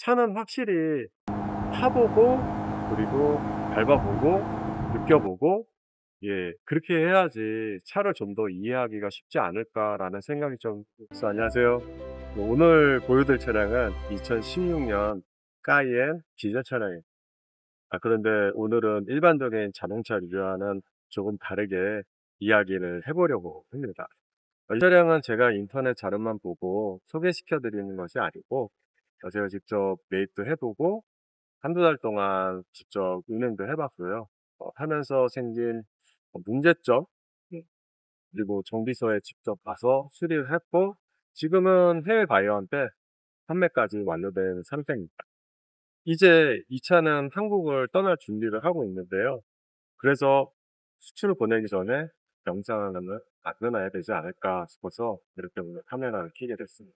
차는 확실히 타보고 그리고 밟아보고 느껴보고 그렇게 해야지 차를 좀 더 이해하기가 쉽지 않을까라는 생각이 좀 있어. 안녕하세요. 오늘 보여드릴 차량은 2016년 까이엔 디젤 차량이에요. 그런데 오늘은 일반적인 자동차 리뷰와는 조금 다르게 이야기를 해보려고 합니다. 이 차량은 제가 인터넷 자료만 보고 소개시켜 드리는 것이 아니고 제가 직접 매입도 해보고 한두 달 동안 직접 운행도 해봤고요. 하면서 생긴 문제점, 네. 그리고 정비소에 직접 가서 수리를 했고, 지금은 해외 바이어한테 판매까지 완료된 상태입니다. 이제 이 차는 한국을 떠날 준비를 하고 있는데요. 그래서 수출을 보내기 전에 영상을 만들어야 되지 않을까 싶어서 이렇게 오늘 카메라를 켜게 됐습니다.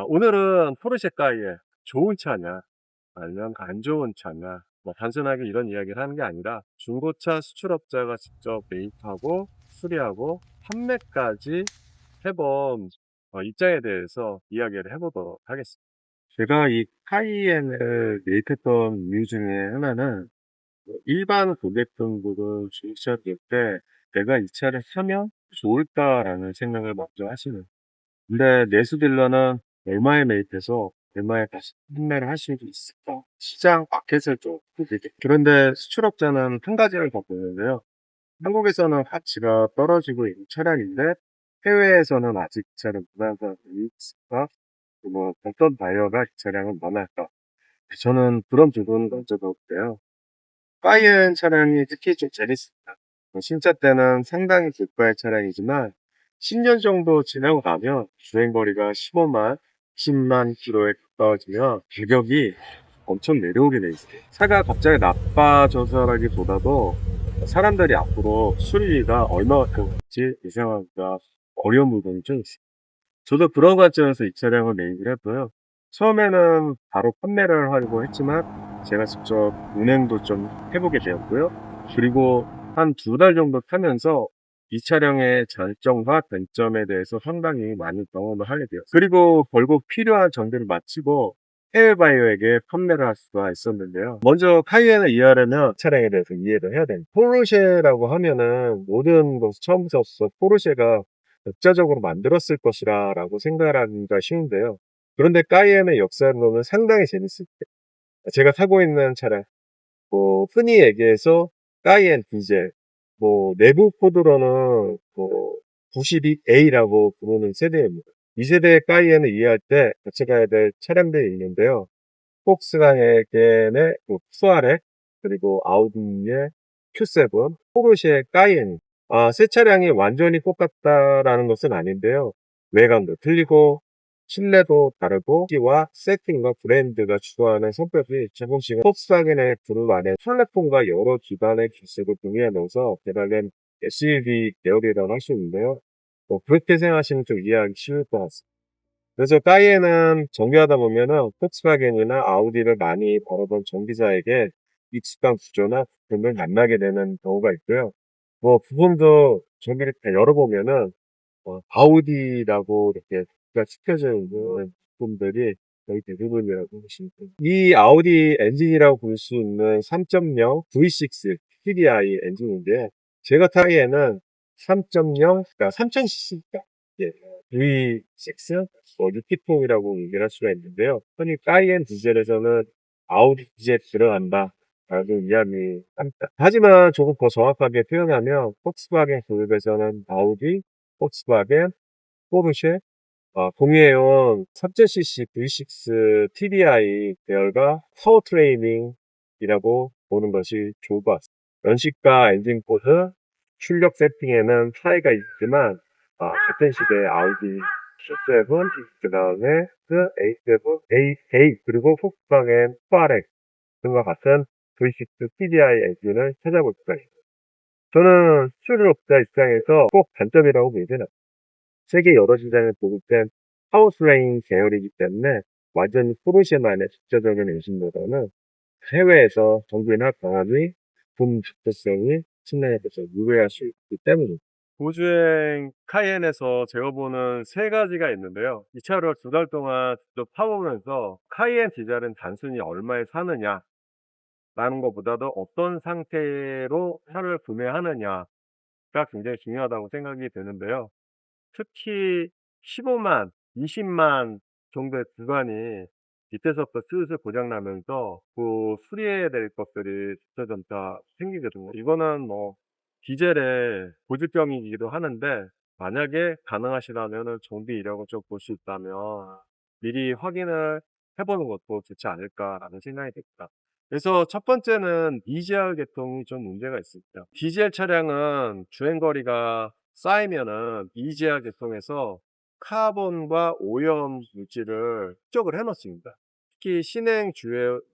오늘은 포르쉐 까이에 좋은 차냐, 아니면 안 좋은 차냐, 뭐 단순하게 이런 이야기를 하는 게 아니라 중고차 수출업자가 직접 매입하고 수리하고 판매까지 해본 입장에 대해서 이야기를 해보도록 하겠습니다. 제가 이 카이엔을 매입했던 이유 중에 하나는 일반 고객분들은 중고차 때 내가 이 차를 사면 좋을까라는 생각을 먼저 하시는. 근데 내수 딜러는 얼마에 매입해서 얼마에 다시 판매를 할 수 있을까? 시장 마켓을 좀 보게 돼. 그런데 수출업자는 한 가지를 더 보는데요. 한국에서는 가치가 떨어지고 있는 차량인데 해외에서는 아직 이 차를 무난한 사람들이 있을까? 뭐 어떤 바이어가 이 차량을 원할까? 저는 그런 부분 먼저 볼게요. 파이언 차량이 특히 좀 재밌습니다. 신차 때는 상당히 고가의 차량이지만 10년 정도 지나고 나면 주행거리가 15만, 10만 킬로에 가까워지면 가격이 엄청 내려오게 돼 있어요. 차가 갑자기 나빠져서라기보다도 사람들이 앞으로 수리비가 얼마만큼 될지 예상하기가 어려운 부분이 좀 있어요. 저도 그런 관점에서 이 차량을 매입을 했고요. 처음에는 바로 판매를 하려고 했지만 제가 직접 운행도 좀 해보게 되었고요. 그리고 한 두 달 정도 타면서 이 차량의 장점과 단점에 대해서 상당히 많이 경험을 하게 되었어요. 그리고 결국 필요한 정비를 마치고 해외 바이어에게 판매를 할 수가 있었는데요. 먼저 카이엔을 이해하려면 차량에 대해서 이해를 해야 됩니다. 포르쉐라고 하면은 모든 것을 처음부터 포르쉐가 독자적으로 만들었을 것이라 라고 생각하기가 쉬운데요. 그런데 까이엔의 역사를 보면 상당히 재밌습니다. 제가 타고 있는 차량, 흔히 얘기해서 까이엔 디젤, 내부 코드로는 92A라고 부르는 세대입니다. 이 세대의 까이엔을 이해할 때 같이 가야 될 차량들이 있는데요. 폭스바겐의 푸아렉, 그리고 아우디의 Q7, 포르쉐의 까이엔. 새 차량이 완전히 똑같다라는 것은 아닌데요. 외관도 틀리고 실내도 다르고 기와 세팅과 브랜드가 주도하는 성격이 조금씩은 폭스바겐의 그룹 안에 플랫폼과 여러 기반의 기술을 동의해 넣어서 개발된 SUV 계열이라고 할 수 있는데요. 그렇게 생각하시면 좀 이해하기 쉬울 것 같습니다. 그래서 까이엔은 정비하다 보면은 폭스바겐이나 아우디를 많이 벌어본 정비사에게 익숙한 구조나 부품을 만나게 되는 경우가 있고요. 부품도 정비를 다 열어보면은 아우디라고 이렇게 가 찍혀져 있는 부품들이 거의 대부분이라고 보시면 됩니다. 이 아우디 엔진이라고 볼 수 있는 3.0 V6 TDI 엔진인데 제가 타기에는 3.0, 그러니까 3000cc V6 6기통이라고 얘기를 할 수가 있는데요. 흔히 까이엔 디젤에서는 아우디 디젤 들어간다 라고 이야기합니다. 하지만 조금 더 정확하게 표현하면 폭스바겐 그룹에서는 아우디, 폭스바겐, 포르쉐, 동해온 3000cc V6 TDI 계열과 파워트레이닝이라고 보는 것이 좋을 것 같습니다. 연식과 엔진 코드, 출력 세팅에는 차이가 있지만 같은 시대의 아우디 Q7, 그 다음에 A7, A8, 그리고 폭스바겐 투아렉 등과 같은 V6 TDI 엔진을 찾아볼 수가 있습니다. 저는 수출업자 입장에서 꼭 단점이라고 보이진 않습니다. 세계 여러 시장에 보급된 파워트레인 계열이기 때문에 완전히 포르쉐만의 독자적인 엔진보다는 해외에서 정비나 강함이 붐 적재성이 측면에 대해서 유효할 수 있기 때문입니다. 고주행 카이엔에서 제가 보는 세 가지가 있는데요. 이 차를 두 달 동안 직접 타보면서 카이엔 디젤은 단순히 얼마에 사느냐라는 것보다도 어떤 상태로 차를 구매하느냐가 굉장히 중요하다고 생각이 되는데요. 특히 15만, 20만 정도의 구간이 밑에서부터 슬슬 고장 나면서 수리해야 될 것들이 점차점차 생기거든요. 이거는 뭐 디젤의 고질병이기도 하는데, 만약에 가능하시다면은 정비 이력을 좀 볼 수 있다면 미리 확인을 해 보는 것도 좋지 않을까라는 생각이 듭니다. 그래서 첫 번째는 EGR 계통이 좀 문제가 있습니다. 디젤 차량은 주행 거리가 쌓이면은 EGR 계통에서 카본과 오염 물질을 축적을 해 놓습니다. 특히 신행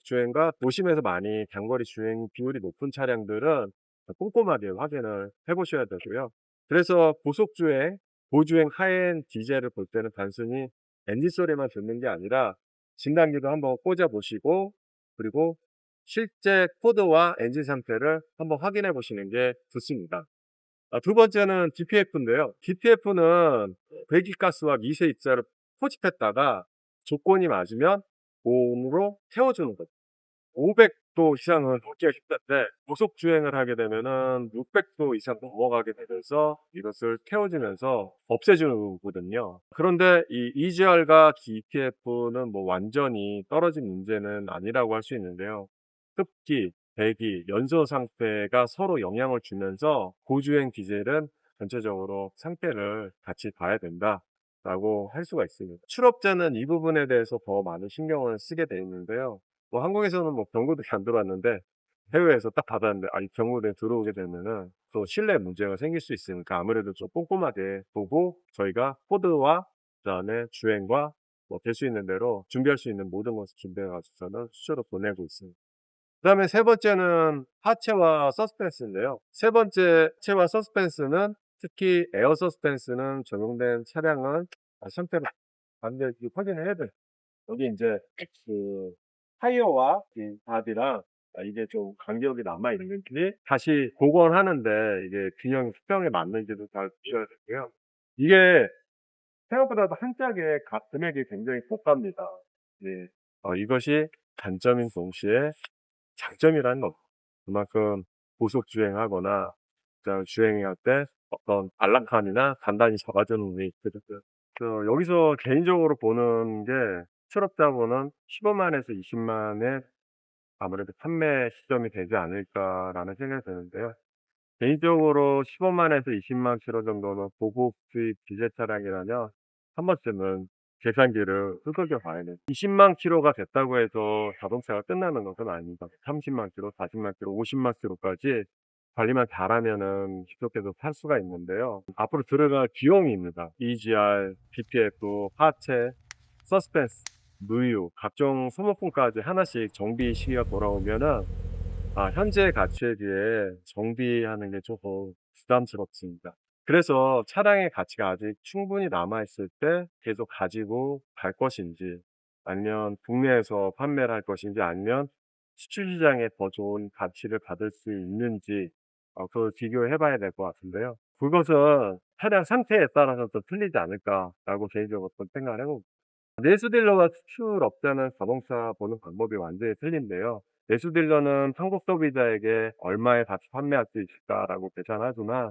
주행과 도심에서 많이 단거리 주행 비율이 높은 차량들은 꼼꼼하게 확인을 해 보셔야 되고요. 그래서 고속 주행, 고주행 하이엔드 디젤을 볼 때는 단순히 엔진 소리만 듣는 게 아니라 진단기도 한번 꽂아 보시고, 그리고 실제 코드와 엔진 상태를 한번 확인해 보시는 게 좋습니다. 두 번째는 DPF인데요. DPF는 배기가스와 미세 입자를 포집했다가 조건이 맞으면 고온으로 태워주는 거죠. 500도 이상은 넘기가 힘든데 고속 주행을 하게 되면은 600도 이상 넘어가게 되면서 이것을 태워주면서 없애주거든요. 그런데 이 EGR과 DPF는 뭐 완전히 떨어진 문제는 아니라고 할 수 있는데요. 흡기, 배기, 연소 상태가 서로 영향을 주면서 고주행 디젤은 전체적으로 상태를 같이 봐야 된다라고 할 수가 있습니다. 출업자는 이 부분에 대해서 더 많은 신경을 쓰게 돼 있는데요. 뭐 한국에서는 뭐 경고등이 안 들어왔는데 해외에서 딱 받았는데 이 경고등이 들어오게 되면은 또 신뢰 문제가 생길 수 있으니까 아무래도 좀 꼼꼼하게 보고 저희가 코드와 그다음에 주행과 뭐 될 수 있는 대로 준비할 수 있는 모든 것을 준비해 가지고서는 수주로 보내고 있습니다. 그다음에 세 번째는 하체와 서스펜스인데요. 세 번째 하체와 서스펜스는 특히 에어 서스펜스는 적용된 차량은 상태를 반드시 확인을 해야 돼요. 여기 인제 타이어와 이 바디랑 이게 좀 간격이 남아 있는지 다시 복원하는데 이게 균형이 수평에 맞는지도 잘 보셔야 되고요. 이게 생각보다도 한 짝에 금액이 굉장히 고가입니다. 네. 이것이 단점인 동시에 장점이라는 거, 그만큼 고속 주행하거나 그다음에 주행할 때 어떤 안락함이나 단단히 잡아주는 의미 있거든요. 여기서 개인적으로 보는 게 실업자분은 15만에서 20만에 아무래도 판매 시점이 되지 않을까라는 생각이 드는데요. 개인적으로 15만에서 20만 킬로 정도는 고급 수입 디젤 차량이라면 한 번쯤은 계산기를 두들겨 봐야 돼요. 20만 킬로가 됐다고 해서 자동차가 끝나는 것은 아닙니다. 30만 킬로, 40만 킬로, 50만 킬로까지 관리만 잘하면은 계속해서 탈 수가 있는데요. 앞으로 들어갈 비용입니다. EGR, PPF, 하체, 서스펜스, 누유, 각종 소모품까지 하나씩 정비 시기가 돌아오면은 현재 가치에 비해 정비하는 게 조금 부담스럽습니다. 그래서 차량의 가치가 아직 충분히 남아 있을 때 계속 가지고 갈 것인지, 아니면 국내에서 판매를 할 것인지, 아니면 수출 시장에 더 좋은 가치를 받을 수 있는지 그걸 비교해 봐야 될 것 같은데요. 그것은 차량 상태에 따라서 또 틀리지 않을까라고 개인적으로 또 생각을 해 봅니다. 내수 딜러와 수출 업자는 자동차 보는 방법이 완전히 틀린데요. 내수 딜러는 한국 소비자에게 얼마에 다시 판매할 수 있을까라고 계산하지만,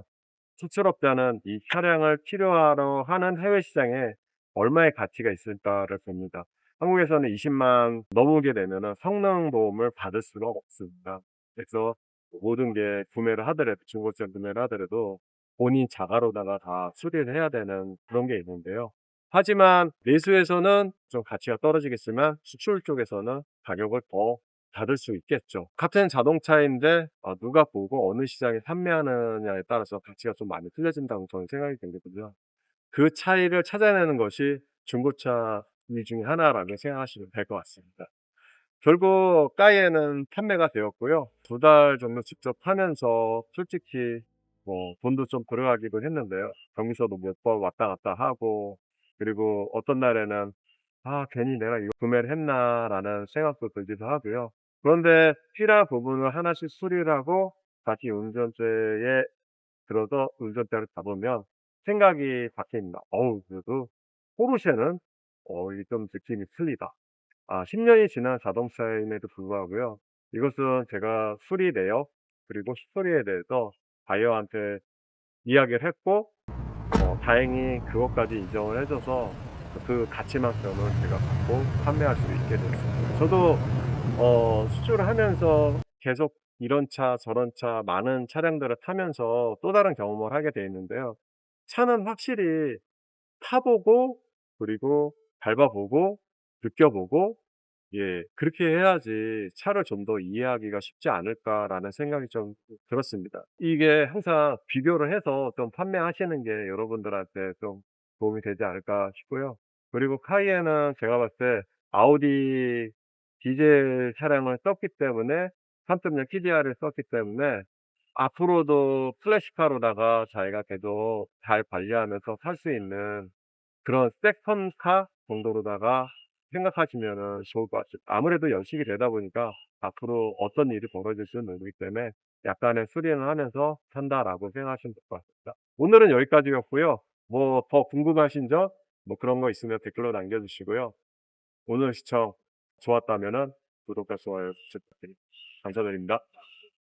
수출업자는 이 차량을 필요하러 하는 해외 시장에 얼마의 가치가 있을까를 봅니다. 한국에서는 20만 넘게 되면은 성능 보험을 받을 수가 없습니다. 그래서 모든 게 구매를 하더라도, 중고차 구매를 하더라도 본인 자가로다가 다 수리를 해야 되는 그런 게 있는데요. 하지만 내수에서는 좀 가치가 떨어지겠지만 수출 쪽에서는 가격을 더 받을 수 있겠죠. 같은 자동차인데 누가 보고 어느 시장에 판매하느냐에 따라서 가치가 좀 많이 틀려진다고 저는 생각이 들거든요. 그 차이를 찾아내는 것이 중고차 일 중에 하나라고 생각하시면 될 것 같습니다. 결국 까이에는 판매가 되었고요. 두 달 정도 직접 하면서 솔직히 뭐 돈도 좀 들어가기도 했는데요. 정비소도 몇 번 왔다 갔다 하고, 그리고 어떤 날에는 '아 괜히 내가 이거 구매를 했나.'라는 생각도 들기도 하고요. 그런데 필요한 부분을 하나씩 수리를 하고 다시 운전대에 들어서 운전대를 잡으면 생각이 바뀝니다. 어우 그래도 포르쉐는 이게 좀 느낌이 틀리다. 10 년이 지난 자동차임에도 불구하고요. 이것은 제가 수리 내역 그리고 히스토리에 대해서 바이어한테 이야기를 했고 다행히 그것까지 인정을 해 줘서 그 가치만큼은 제가 받고 판매할 수 있게 됐습니다. 저도 수주를 하면서 계속 이런 차 저런 차 많은 차량들을 타면서 또 다른 경험을 하게 돼 있는데요. 차는 확실히 타 보고 그리고 밟아 보고 느껴 보고 그렇게 해야지 '차를 좀 더 이해하기가 쉽지 않을까.'라는 생각이 좀 들었습니다. 이게 항상 비교를 해서 좀 판매하시는 게 여러분들한테 좀 도움이 되지 않을까 싶고요. 그리고 카이엔은 제가 봤을 때 아우디 디젤 차량을 썼기 때문에 3.0 TDI를 썼기 때문에 앞으로도 클래식카로다가 자기가 계속 잘 관리하면서 탈 수 있는 그런 세컨카 정도로다가 생각하시면은 좋을 것 같습니다. 아무래도 연식이 되다 보니까 앞으로 어떤 일이 벌어질지는 모르기 때문에 약간의 수리는 하면서 산다라고 생각하시면 될 것 같습니다. 오늘은 여기까지였고요. 뭐 더 궁금하신 점 뭐 그런 거 있으면 댓글로 남겨주시고요. 오늘 시청 좋았다면은 구독과 좋아요 부탁드립니다. 감사드립니다.